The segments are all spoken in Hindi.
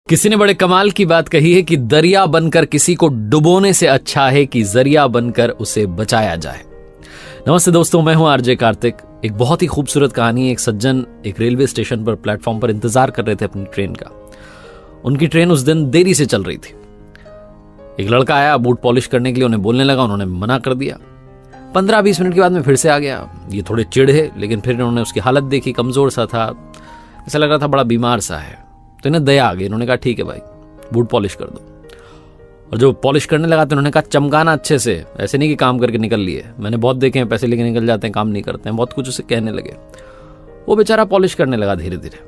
किसी ने बड़े कमाल की बात कही है कि दरिया बनकर किसी को डुबोने से अच्छा है कि जरिया बनकर उसे बचाया जाए। नमस्ते दोस्तों, मैं हूं आरजे कार्तिक। एक बहुत ही खूबसूरत कहानी। एक सज्जन एक रेलवे स्टेशन पर प्लेटफॉर्म पर इंतजार कर रहे थे अपनी ट्रेन का। उनकी ट्रेन उस दिन देरी से चल रही थी। एक लड़का आया बूट पॉलिश करने के लिए, उन्हें बोलने लगा, उन्होंने मना कर दिया। 15-20 मिनट के बाद में फिर से आ गया। ये थोड़े चिढ़े, लेकिन फिर उन्होंने उसकी हालत देखी, कमजोर सा था, ऐसा लग रहा था बड़ा बीमार सा है। तो इन्हें दया आ गई। उन्होंने कहा ठीक है भाई, बूट पॉलिश कर दो। और जो पॉलिश करने लगा तो उन्होंने कहा चमकाना अच्छे से, ऐसे नहीं कि काम करके निकल लिए। मैंने बहुत देखे हैं पैसे लेके निकल जाते हैं, काम नहीं करते हैं। बहुत कुछ उसे कहने लगे। वो बेचारा पॉलिश करने लगा धीरे धीरे।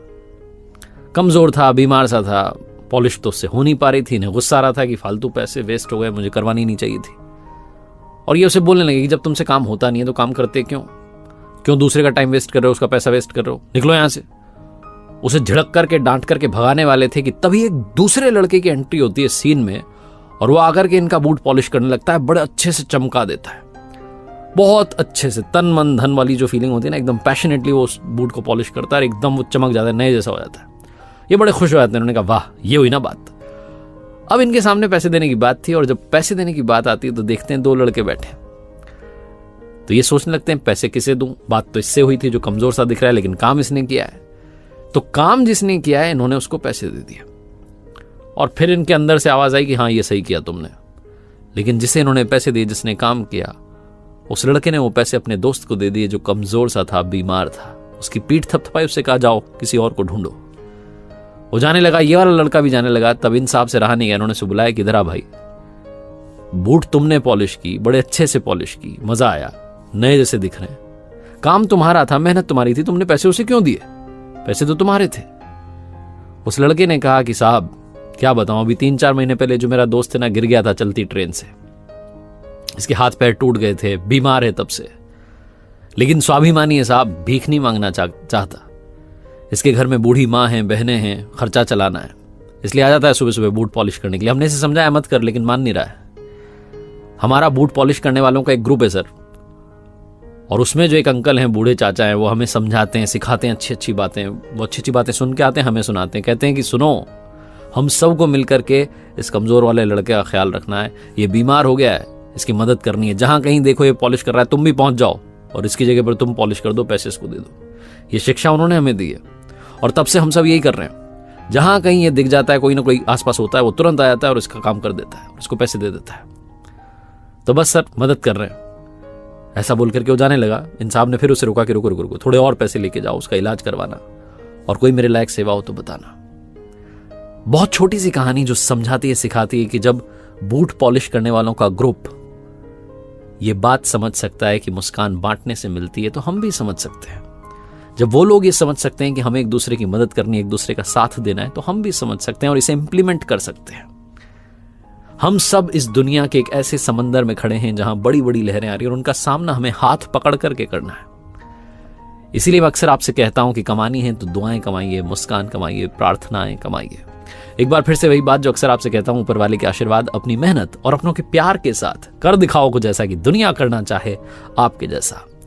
कमजोर था, बीमार सा था, पॉलिश तो उससे हो नहीं पा रही थी। इन्हें गुस्सा आ रहा था कि फालतू पैसे वेस्ट हो गए, मुझे करवानी नहीं चाहिए थी। और ये उसे बोलने लगे कि जब तुमसे काम होता नहीं है तो काम करते क्यों दूसरे का टाइम वेस्ट कर रहे हो, उसका पैसा वेस्ट कर रहे हो, निकलो यहां से। उसे झिड़क करके डांट करके भगाने वाले थे कि तभी एक दूसरे लड़के की एंट्री होती है सीन में, और वो आकर के इनका बूट पॉलिश करने लगता है। बड़े अच्छे से चमका देता है, बहुत अच्छे से, तन मन धन वाली जो फीलिंग होती है ना, एकदम पैशनेटली वो उस बूट को पॉलिश करता है। एकदम वो चमक जाता है, नए जैसा हो जाता है। ये बड़े खुश हो जाते हैं। उन्होंने कहा वाह, ये हुई ना बात। अब इनके सामने पैसे देने की बात थी, और जब पैसे देने की बात आती है तो देखते हैं दो लड़के बैठे। तो ये सोचने लगते हैं पैसे किसे दूं। बात तो इससे हुई थी जो कमजोर सा दिख रहा है, लेकिन काम इसने किया है। तो काम जिसने किया है, इन्होंने उसको पैसे दे दिए। और फिर इनके अंदर से आवाज आई कि हाँ, ये सही किया तुमने। लेकिन जिसे इन्होंने पैसे दिए, जिसने काम किया, उस लड़के ने वो पैसे अपने दोस्त को दे दिए जो कमजोर सा था, बीमार था। उसकी पीठ थपथपाई, उससे कहा जाओ किसी और को ढूंढो। वो जाने लगा, ये वाला लड़का भी जाने लगा। तब इन साहब से रहा नहीं गया। उन्होंने से बुलाया कि इधर आ भाई, बूट तुमने पॉलिश की, बड़े अच्छे से पॉलिश की, मजा आया, नए जैसे दिख रहे हैं। काम तुम्हारा था, मेहनत तुम्हारी थी, तुमने पैसे उसे क्यों दिए? पैसे तो तुम्हारे थे। उस लड़के ने कहा कि साहब क्या बताऊं, अभी 3-4 महीने पहले जो मेरा दोस्त है ना, गिर गया था चलती ट्रेन से। इसके हाथ पैर टूट गए थे, बीमार है तब से। लेकिन स्वाभिमानी है साहब, भीख नहीं मांगना चाहता। इसके घर में बूढ़ी माँ है, बहनें हैं, खर्चा चलाना है, इसलिए आ जाता है सुबह सुबह बूट पॉलिश करने के लिए। हमने इसे समझाया मत कर, लेकिन मान नहीं रहा है। हमारा बूट पॉलिश करने वालों का एक ग्रुप है सर, और उसमें जो एक अंकल हैं, बूढ़े चाचा हैं, वो हमें समझाते हैं, सिखाते हैं अच्छी अच्छी बातें। वो अच्छी अच्छी बातें सुन के आते हैं, हमें सुनाते हैं, कहते हैं कि सुनो, हम सबको मिलकर के इस कमजोर वाले लड़के का ख्याल रखना है। ये बीमार हो गया है, इसकी मदद करनी है। जहां कहीं देखो ये पॉलिश कर रहा है, तुम भी पहुंच जाओ और इसकी जगह पर तुम पॉलिश कर दो, पैसे इसको दे दो। ये शिक्षा उन्होंने हमें दी है, और तब से हम सब यही कर रहे हैं। जहां कहीं ये दिख जाता है, कोई ना कोई आसपास होता है, वो तुरंत आ जाता है और इसका काम कर देता है, उसको पैसे दे देता है। तो बस सर, मदद कर रहे हैं, ऐसा बोल करके वो जाने लगा। इन साहब ने फिर उसे रोका कि रुको, थोड़े और पैसे लेके जाओ, उसका इलाज करवाना, और कोई मेरे लायक सेवा हो तो बताना। बहुत छोटी सी कहानी जो समझाती है, सिखाती है कि जब बूट पॉलिश करने वालों का ग्रुप ये बात समझ सकता है कि मुस्कान बांटने से मिलती है, तो हम भी समझ सकते हैं। जब वो लोग ये समझ सकते हैं कि हमें एक दूसरे की मदद करनी है, एक दूसरे का साथ देना है, तो हम भी समझ सकते हैं और इसे इंप्लीमेंट कर सकते हैं। हम सब इस दुनिया के एक ऐसे समंदर में खड़े हैं जहां बड़ी बड़ी लहरें आ रही हैं, और उनका सामना हमें हाथ पकड़ करके करना है। इसीलिए मैं अक्सर आपसे कहता हूं कि कमानी है तो दुआएं कमाइए, मुस्कान कमाइए, प्रार्थनाएं कमाइए। एक बार फिर से वही बात जो अक्सर आपसे कहता हूं, ऊपर वाले के आशीर्वाद, अपनी मेहनत और अपनों के प्यार के साथ कर दिखाओ कुछ ऐसा कि दुनिया करना चाहे आपके जैसा।